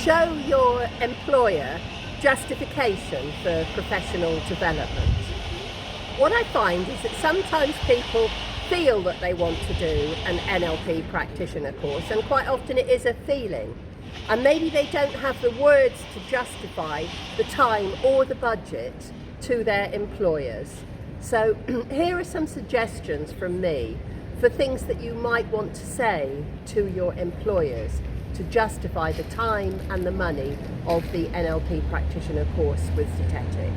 show your employer justification for professional development. What I find is that sometimes people feel that they want to do an NLP practitioner course, and quite often it is a feeling, and maybe they don't have the words to justify the time or the budget to their employers. So here are some suggestions from me for things that you might want to say to your employers to justify the time and the money of the NLP practitioner course with Certified.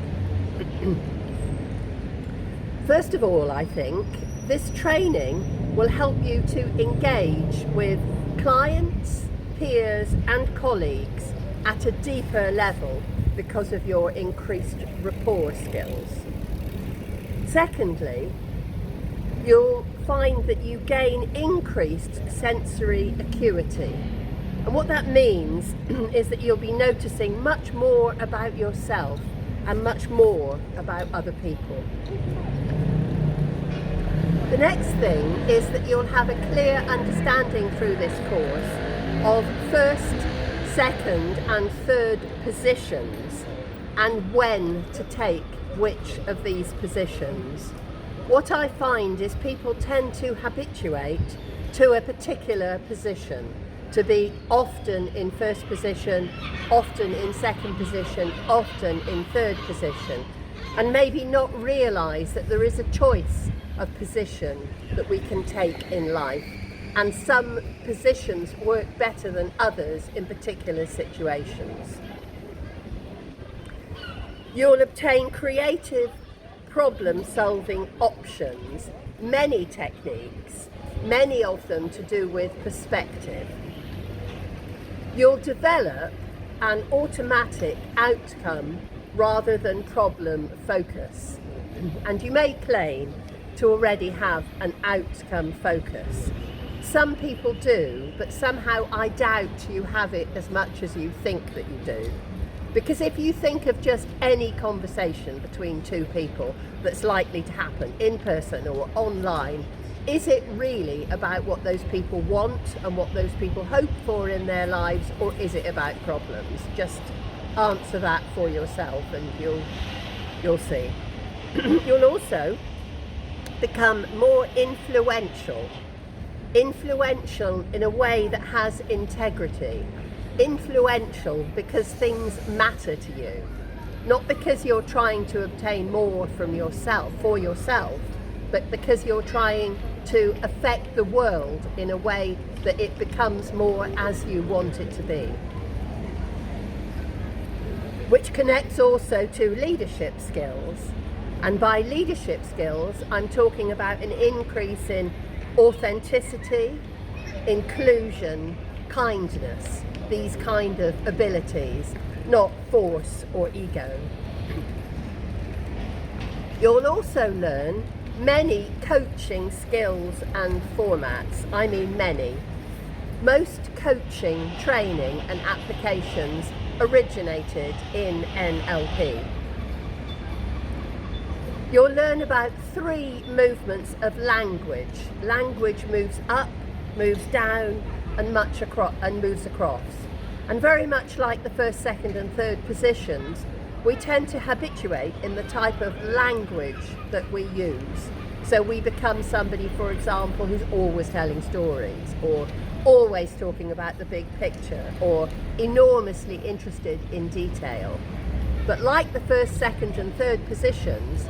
First of all, I think this training will help you to engage with clients, peers and colleagues at a deeper level because of your increased rapport skills. Secondly, you'll find that you gain increased sensory acuity. And what that means is that you'll be noticing much more about yourself and much more about other people. The next thing is that you'll have a clear understanding through this course of first, second and third positions and when to take which of these positions. What I find is people tend to habituate to a particular position, to be often in first position, often in second position, often in third position, and maybe not realise that there is a choice of position that we can take in life, and some positions work better than others in particular situations. You'll obtain creative problem-solving options, many techniques, many of them to do with perspective. You'll develop an automatic outcome rather than problem focus, and you may claim to already have an outcome focus. Some people do, but somehow I doubt you have it as much as you think that you do. Because if you think of just any conversation between two people that's likely to happen in person or online, is it really about what those people want and what those people hope for in their lives, or is it about problems? Just answer that for yourself and you'll see. You'll also become more influential in a way that has integrity. Influential because things matter to you, not because you're trying to obtain more from yourself, for yourself, but because you're trying to affect the world in a way that it becomes more as you want it to be. Which connects also to leadership skills. And by leadership skills, I'm talking about an increase in authenticity, inclusion, kindness, these kind of abilities, not force or ego. You'll also learn many coaching skills and formats. I mean many. Most coaching, training and applications originated in NLP. You'll learn about 3 movements of language. Language moves up, moves down and moves across. And very much like the first, second and third positions, we tend to habituate in the type of language that we use. So we become somebody, for example, who's always telling stories, or always talking about the big picture, or enormously interested in detail. But like the first, second and third positions,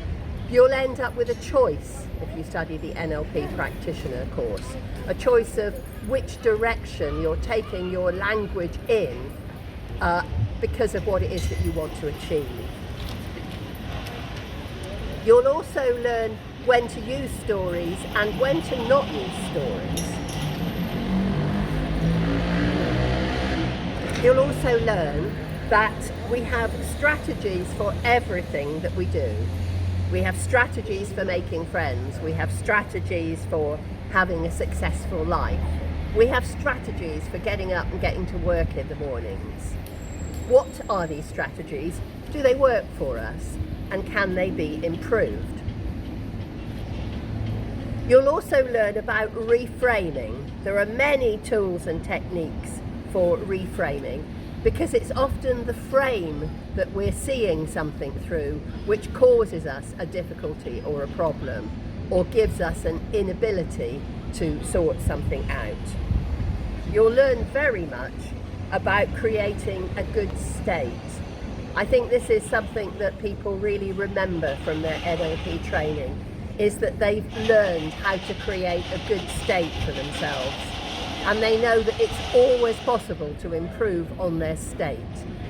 you'll end up with a choice if you study the NLP practitioner course, a choice of which direction you're taking your language in because of what it is that you want to achieve. You'll also learn when to use stories and when to not use stories. You'll also learn that we have strategies for everything that we do. We have strategies for making friends. We have strategies for having a successful life. We have strategies for getting up and getting to work in the mornings. What are these strategies? Do they work for us? And can they be improved? You'll also learn about reframing. There are many tools and techniques for reframing. because it's often the frame that we're seeing something through which causes us a difficulty or a problem, or gives us an inability to sort something out. You'll learn very much about creating a good state. I think this is something that people really remember from their NLP training, is that they've learned how to create a good state for themselves. And they know that it's always possible to improve on their state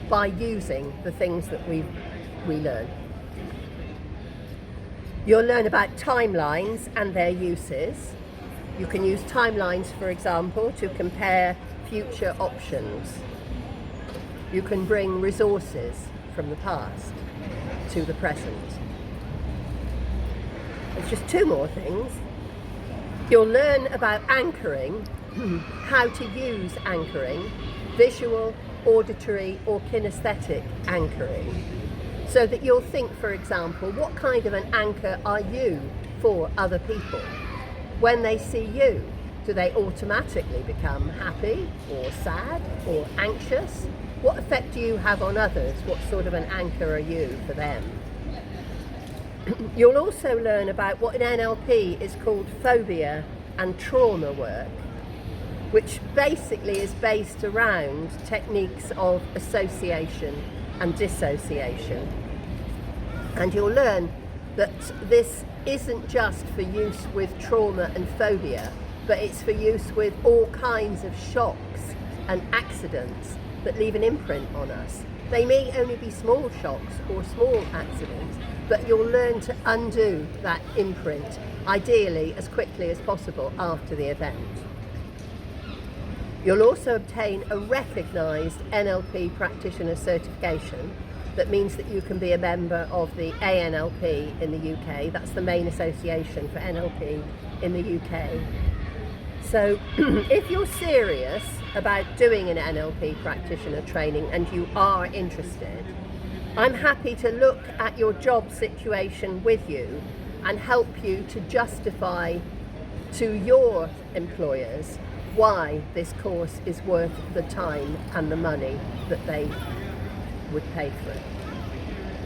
by using the things that we learn. You'll learn about timelines and their uses. You can use timelines, for example, to compare future options. You can bring resources from the past to the present. There's just two more things. You'll learn about anchoring, how to use anchoring, visual, auditory or kinesthetic anchoring, so that you'll think, for example, what kind of an anchor are you for other people? When they see you, do they automatically become happy or sad or anxious? What effect do you have on others? What sort of an anchor are you for them? You'll also learn about what in NLP is called phobia and trauma work, which basically is based around techniques of association and dissociation. And you'll learn that this isn't just for use with trauma and phobia, but it's for use with all kinds of shocks and accidents that leave an imprint on us. They may only be small shocks or small accidents, but you'll learn to undo that imprint, ideally as quickly as possible after the event. You'll also obtain a recognised NLP practitioner certification. That means that you can be a member of the ANLP in the UK. That's the main association for NLP in the UK. So if you're serious about doing an NLP practitioner training and you are interested, I'm happy to look at your job situation with you and help you to justify to your employers why this course is worth the time and the money that they would pay for it.